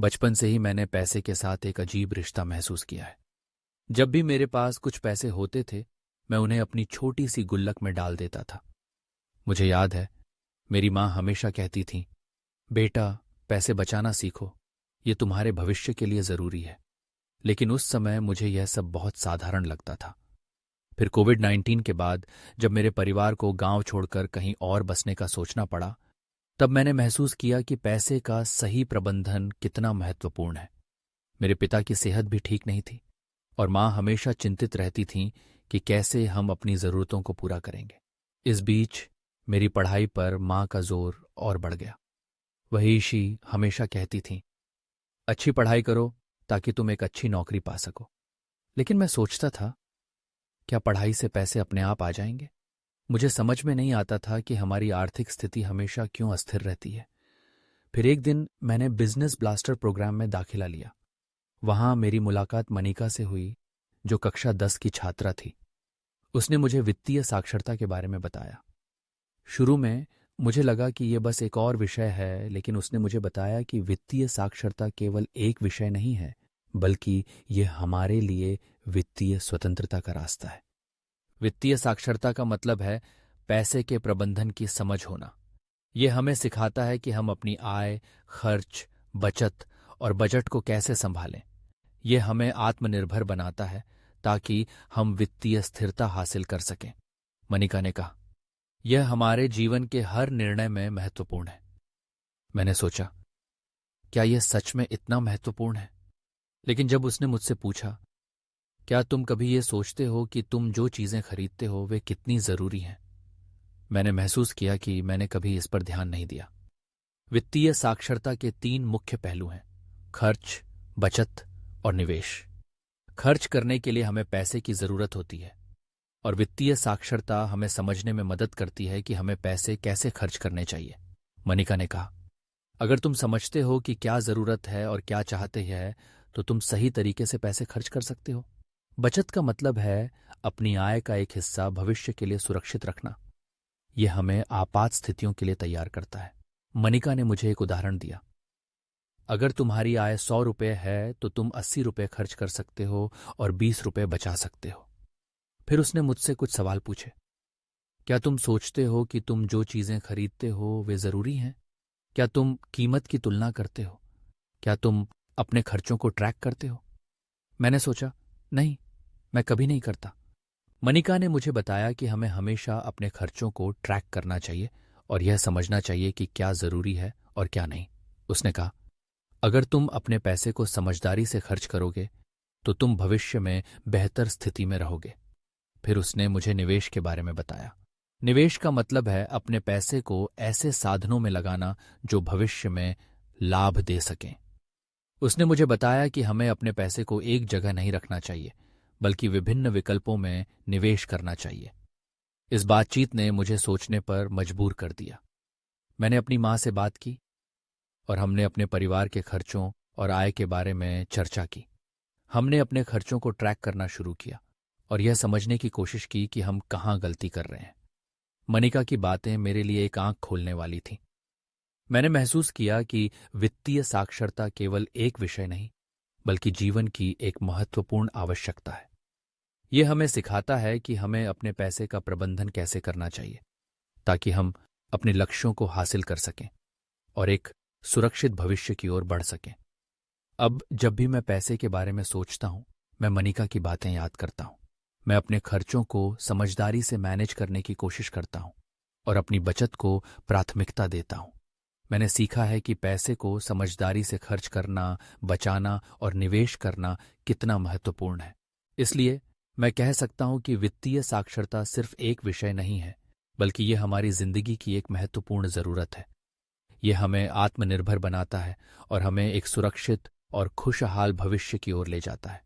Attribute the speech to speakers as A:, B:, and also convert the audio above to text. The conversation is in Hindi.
A: बचपन से ही मैंने पैसे के साथ एक अजीब रिश्ता महसूस किया है। जब भी मेरे पास कुछ पैसे होते थे, मैं उन्हें अपनी छोटी सी गुल्लक में डाल देता था। मुझे याद है, मेरी माँ हमेशा कहती थी, बेटा, पैसे बचाना सीखो, ये तुम्हारे भविष्य के लिए जरूरी है। लेकिन उस समय मुझे यह सब बहुत साधारण लगता था। फिर कोविड-19 के बाद जब मेरे परिवार को गांव छोड़कर कहीं और बसने का सोचना पड़ा, तब मैंने महसूस किया कि पैसे का सही प्रबंधन कितना महत्वपूर्ण है। मेरे पिता की सेहत भी ठीक नहीं थी और माँ हमेशा चिंतित रहती थीं कि कैसे हम अपनी जरूरतों को पूरा करेंगे। इस बीच मेरी पढ़ाई पर माँ का जोर और बढ़ गया। वही ईशी हमेशा कहती थीं, अच्छी पढ़ाई करो ताकि तुम एक अच्छी नौकरी पा सको। लेकिन मैं सोचता था, क्या पढ़ाई से पैसे अपने आप आ जाएंगे? मुझे समझ में नहीं आता था कि हमारी आर्थिक स्थिति हमेशा क्यों अस्थिर रहती है। फिर एक दिन मैंने बिजनेस ब्लास्टर प्रोग्राम में दाखिला लिया। वहां मेरी मुलाकात मनिका से हुई, जो कक्षा 10 की छात्रा थी। उसने मुझे वित्तीय साक्षरता के बारे में बताया। शुरू में मुझे लगा कि यह बस एक और विषय है, लेकिन उसने मुझे बताया कि वित्तीय साक्षरता केवल एक विषय नहीं है, बल्कि यह हमारे लिए वित्तीय स्वतंत्रता का रास्ता है। वित्तीय साक्षरता का मतलब है पैसे के प्रबंधन की समझ होना। यह हमें सिखाता है कि हम अपनी आय, खर्च, बचत और बजट को कैसे संभालें। यह हमें आत्मनिर्भर बनाता है ताकि हम वित्तीय स्थिरता हासिल कर सकें। मनिका ने कहा, यह हमारे जीवन के हर निर्णय में महत्वपूर्ण है। मैंने सोचा, क्या यह सच में इतना महत्वपूर्ण है? लेकिन जब उसने मुझसे पूछा, क्या तुम कभी ये सोचते हो कि तुम जो चीजें खरीदते हो वे कितनी जरूरी हैं, मैंने महसूस किया कि मैंने कभी इस पर ध्यान नहीं दिया। वित्तीय साक्षरता के 3 मुख्य पहलू हैं: खर्च, बचत और निवेश। खर्च करने के लिए हमें पैसे की जरूरत होती है और वित्तीय साक्षरता हमें समझने में मदद करती है कि हमें पैसे कैसे खर्च करने चाहिए। मनिका ने कहा, अगर तुम समझते हो कि क्या जरूरत है और क्या चाहते हैं, तो तुम सही तरीके से पैसे खर्च कर सकते हो। बचत का मतलब है अपनी आय का एक हिस्सा भविष्य के लिए सुरक्षित रखना। यह हमें आपात स्थितियों के लिए तैयार करता है। मनिका ने मुझे एक उदाहरण दिया। अगर तुम्हारी आय 100 रुपये है तो तुम 80 रुपये खर्च कर सकते हो और 20 रुपये बचा सकते हो। फिर उसने मुझसे कुछ सवाल पूछे। क्या तुम सोचते हो कि तुम जो चीजें खरीदते हो वे जरूरी हैं? क्या तुम कीमत की तुलना करते हो? क्या तुम अपने खर्चों को ट्रैक करते हो? मैंने सोचा, नहीं, मैं कभी नहीं करता। मनिका ने मुझे बताया कि हमें हमेशा अपने खर्चों को ट्रैक करना चाहिए और यह समझना चाहिए कि क्या जरूरी है और क्या नहीं। उसने कहा, अगर तुम अपने पैसे को समझदारी से खर्च करोगे तो तुम भविष्य में बेहतर स्थिति में रहोगे। फिर उसने मुझे निवेश के बारे में बताया। निवेश का मतलब है अपने पैसे को ऐसे साधनों में लगाना जो भविष्य में लाभ दे सकें। उसने मुझे बताया कि हमें अपने पैसे को एक जगह नहीं रखना चाहिए, बल्कि विभिन्न विकल्पों में निवेश करना चाहिए। इस बातचीत ने मुझे सोचने पर मजबूर कर दिया। मैंने अपनी माँ से बात की और हमने अपने परिवार के खर्चों और आय के बारे में चर्चा की। हमने अपने खर्चों को ट्रैक करना शुरू किया और यह समझने की कोशिश की कि हम कहाँ गलती कर रहे हैं। मनिका की बातें मेरे लिए एक आंख खोलने वाली थीं। मैंने महसूस किया कि वित्तीय साक्षरता केवल एक विषय नहीं, बल्कि जीवन की एक महत्वपूर्ण आवश्यकता है। यह हमें सिखाता है कि हमें अपने पैसे का प्रबंधन कैसे करना चाहिए ताकि हम अपने लक्ष्यों को हासिल कर सकें और एक सुरक्षित भविष्य की ओर बढ़ सकें। अब जब भी मैं पैसे के बारे में सोचता हूं, मैं मनिका की बातें याद करता हूं। मैं अपने खर्चों को समझदारी से मैनेज करने की कोशिश करता हूं और अपनी बचत को प्राथमिकता देता हूं। मैंने सीखा है कि पैसे को समझदारी से खर्च करना, बचाना और निवेश करना कितना महत्वपूर्ण है। इसलिए मैं कह सकता हूं कि वित्तीय साक्षरता सिर्फ एक विषय नहीं है, बल्कि यह हमारी जिंदगी की एक महत्वपूर्ण जरूरत है। यह हमें आत्मनिर्भर बनाता है और हमें एक सुरक्षित और खुशहाल भविष्य की ओर ले जाता है।